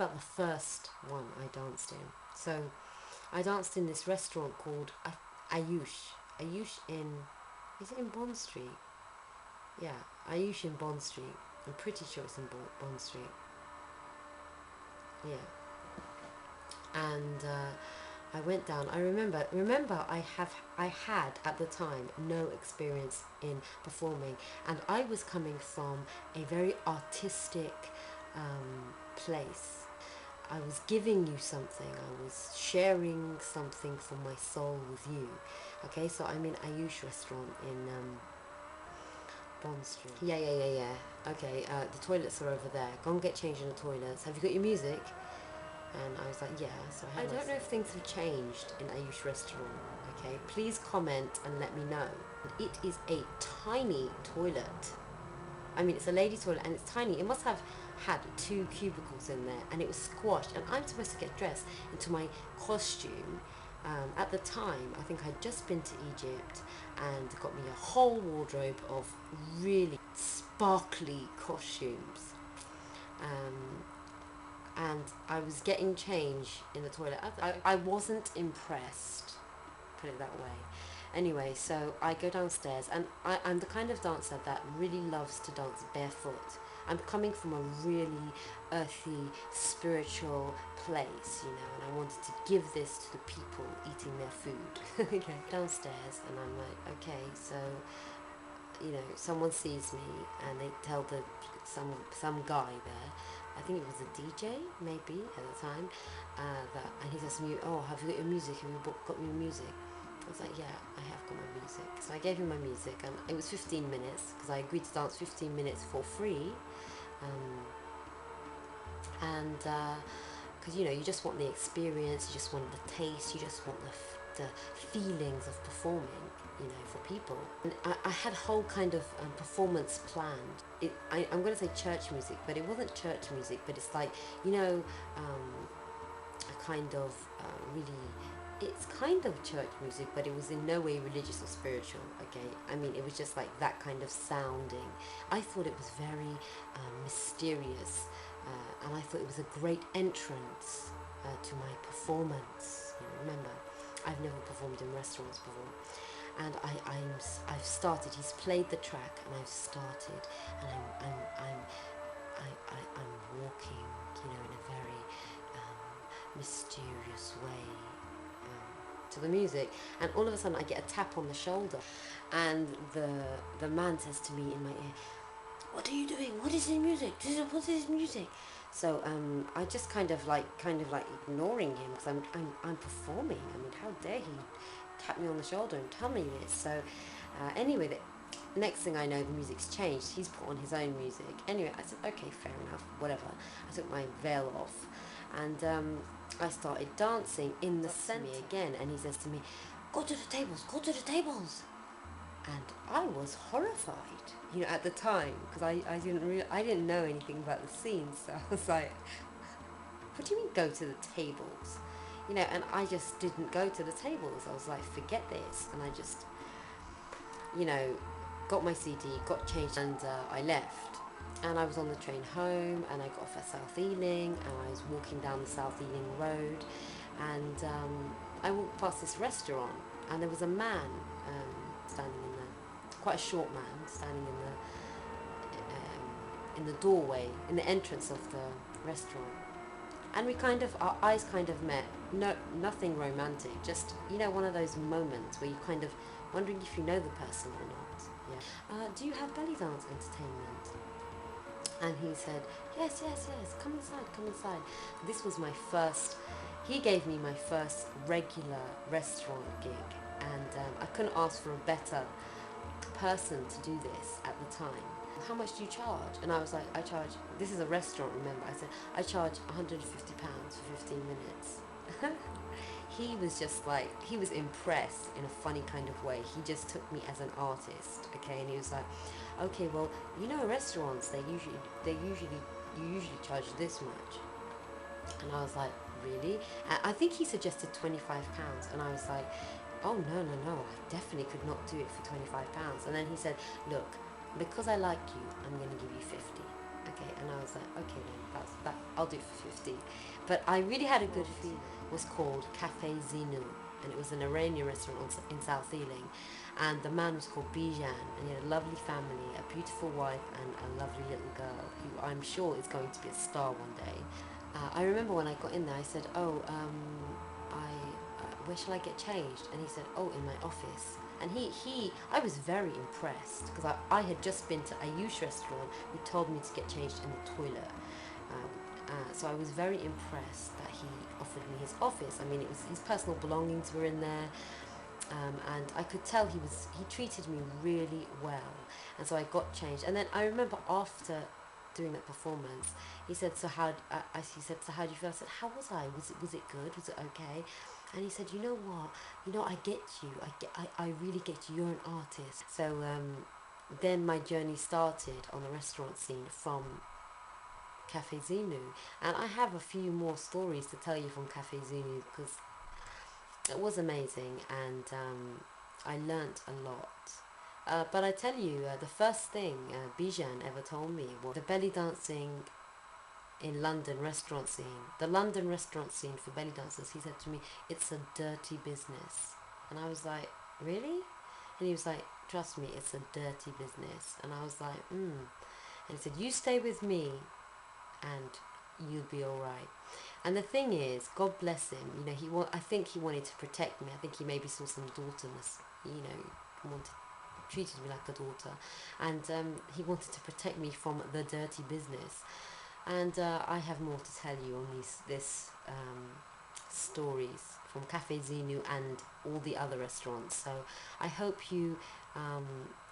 about the first one I danced in. So I danced in this restaurant called Ayoush. Ayoush in, is it in Bond Street? Yeah, Ayoush in Bond Street. I'm pretty sure it's in Bond Street. Yeah. And I went down. I remember I had at the time no experience in performing, and I was coming from a very artistic place. I was giving you something. I was sharing something from my soul with you. Okay, so I'm in Ayoush restaurant in Bond Street. Yeah. Okay, the toilets are over there. Go and get changed in the toilets. Have you got your music? And I was like, yeah. So I don't know if things have changed in Ayoush restaurant. Okay, please comment and let me know. It is a tiny toilet. I mean, it's a ladies' toilet and it's tiny. It must have had 2 cubicles in there, and it was squashed. And I'm supposed to get dressed into my costume. At the time, I think I'd just been to Egypt and got me a whole wardrobe of really sparkly costumes. And I was getting change in the toilet. I wasn't impressed, put it that way. Anyway, so I go downstairs, and I'm the kind of dancer that really loves to dance barefoot. I'm coming from a really earthy, spiritual place, you know, and I wanted to give this to the people eating their food. Okay. Downstairs, and I'm like, okay, so, you know, someone sees me, and they tell some guy there, I think it was a DJ, maybe, at the time, and he says to me, oh, have you got your music? Have you got your music? I was like, yeah, I have got my music. So I gave him my music, and it was 15 minutes, because I agreed to dance 15 minutes for free. And because, you know, you just want the experience, you just want the taste, you just want the feelings of performing, you know, for people. And I had a whole kind of performance planned. I'm going to say church music, but it wasn't church music, but it's like, you know, a kind of really, it's kind of church music, but it was in no way religious or spiritual, okay? I mean, it was just like that kind of sounding. I thought it was very mysterious, and I thought it was a great entrance to my performance. You know, remember, I've never performed in restaurants before. And I've started, he's played the track, and I've started, and I'm walking, you know, in a very mysterious way to the music, and all of a sudden I get a tap on the shoulder, and the man says to me in my ear, what are you doing? What is this music? What is this music? So I just kind of like ignoring him, because I'm performing. I mean, how dare he tap me on the shoulder and tell me this? So anyway, the next thing I know, the music's changed. He's put on his own music. Anyway, I said, okay, fair enough, whatever. I took my veil off, and I started dancing in the center again, and he says to me, go to the tables, go to the tables. And I was horrified, you know, at the time, because I didn't know anything about the scene, so I was like, what do you mean go to the tables? You know, and I just didn't go to the tables. I was like, forget this, and I just, you know, got my CD, got changed, and I left. And I was on the train home, and I got off at South Ealing, and I was walking down the South Ealing road, and I walked past this restaurant, and there was a man standing in there, quite a short man, standing in the doorway, in the entrance of the restaurant. And our eyes kind of met. No, nothing romantic, just, you know, one of those moments where you kind of wondering if you know the person or not. Yeah. Do you have belly dance entertainment? And he said, yes, come inside. This was my first, he gave me my first regular restaurant gig, and I couldn't ask for a better person to do this at the time. How much do you charge? And I was like, this is a restaurant, remember, I said, I charge £150 for 15 minutes. He was just like, he was impressed in a funny kind of way. He just took me as an artist, okay, and he was like, okay, well, you know, restaurants, you usually charge this much. And I was like, really? And I think he suggested £25, and I was like, oh, no, I definitely could not do it for £25. And then he said, look, because I like you, I'm going to give you 50. Okay, and I was like, okay then, that. I'll do it for 50. But I really had a good feel. It was called Cafe Zhinoo, and it was an Iranian restaurant in South Ealing, and the man was called Bijan, and he had a lovely family, a beautiful wife, and a lovely little girl who I'm sure is going to be a star one day. I remember when I got in there, I said, "Oh, where shall I get changed?" And he said, "Oh, in my office." And I was very impressed because I had just been to Ayoush restaurant who told me to get changed in the toilet. So I was very impressed that he offered me his office. I mean, it was his personal belongings were in there, and I could tell he treated me really well. And so I got changed. And then I remember after doing that performance, he said, "So how?" He said, "So how do you feel?" I said, "How was I? Was it good? Was it okay?" And he said, "You know what? I get you. I really get you. You're an artist." So then my journey started on the restaurant scene from Cafe Zhinoo, and I have a few more stories to tell you from Cafe Zhinoo because it was amazing, and I learnt a lot. But I tell you, the first thing Bijan ever told me was the belly dancing in London restaurant scene. The London restaurant scene for belly dancers, he said to me, "It's a dirty business." And I was like, "Really?" And he was like, "Trust me, it's a dirty business." And I was like, And he said, "You stay with me and you'll be all right." And the thing is, God bless him. I think he wanted to protect me. I think he maybe saw some daughterness. Treated me like a daughter, and he wanted to protect me from the dirty business. And I have more to tell you on this stories from Cafe Zhinoo and all the other restaurants. So I hope you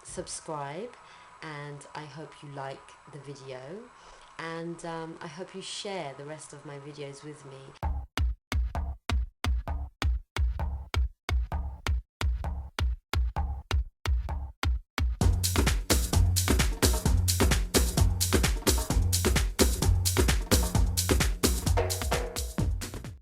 subscribe, and I hope you like the video, and I hope you share the rest of my videos with me.